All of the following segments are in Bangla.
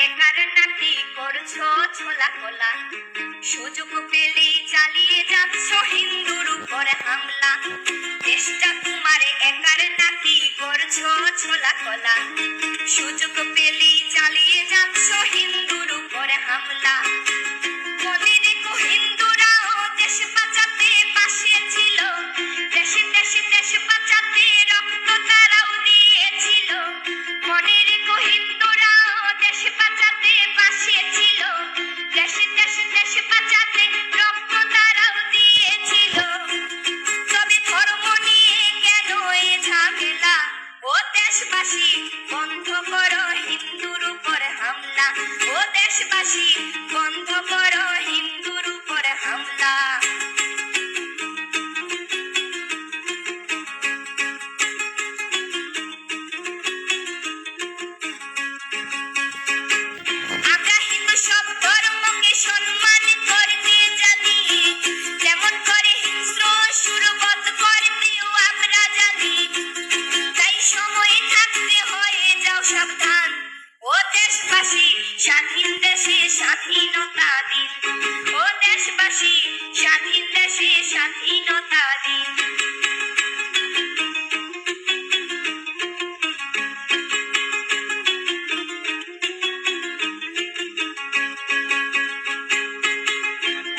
একার নাকি করছো ছোলা কোলা, সুযোগ পেলেই চালিয়ে যাচ্ছ হিন্দুর উপর হামলা। দেশটা তোমার একার নাকি করছো ছোলা কোলা, সুযোগ পেলেই চালিয়ে যাচ্ছ হিন্দুর উপর হামলা। মনে রেখো হিন্দুরাও দেশ বাঁচাতে পাশে ছিল, দেশে দেশে দেশ বাঁচাতে রক্ত তারাও দিয়েছিল। মনে রেখো হিন্দুরাও দেশ বাঁচাতে পাশে ছিল, দেশে দেশে দেশ বাঁচাতে রক্ত তারাও দিয়েছিল। তবে ধর্ম নিয়ে কেন এ ঝামেলা, ও দেশবাসী বন্ধ করো হিন্দুর উপর হামলা, ও দেশবাসী বন্ধ করো হিন্দুর উপর হামলা। আমরা হিন্দু সব ধর্মকে সম্মান করতে জানি, যেমন করে হিংস্র সুরবত করতেও আমরা জানি। তাই সময় থাকতে হয়ে যাও সাবধান, ও দেশবাসী স্বাধীন দেশে স্বাধীনতা দিন, ও দেশবাসী স্বাধীন দেশে স্বাধীনতা দিন।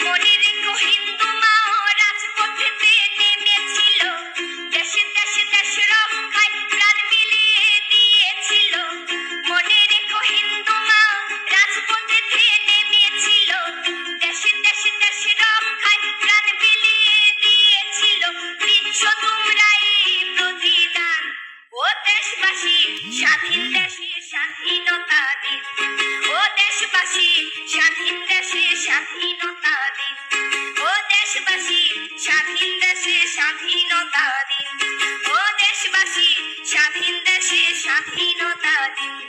মনে রেখো হিন্দু মাও রাজপথেতে নেমেছিল, দেশে দেশে দেশ রক্ষায় প্রাণ বিলিয়ে দিয়েছিল। মনে রেখো হিন্দু মাও রাজপথেতে নেমেছিল, দেশে দেশে দেশ রক্ষায় প্রাণ বিলিয়ে দিয়েছিল। দিচ্ছ তোমরা এই প্রতিদান, ও দেশবাসী স্বাধীন দেশে স্বাধীনতা দিন, ও দেশবাসী স্বাধীন দেশে স্বাধীনতা দিন, ও দেশবাসী স্বাধীন দেশে স্বাধীনতা দিন, ও দেশবাসী স্বাধীন দেশে স্বাধীনতা দিন।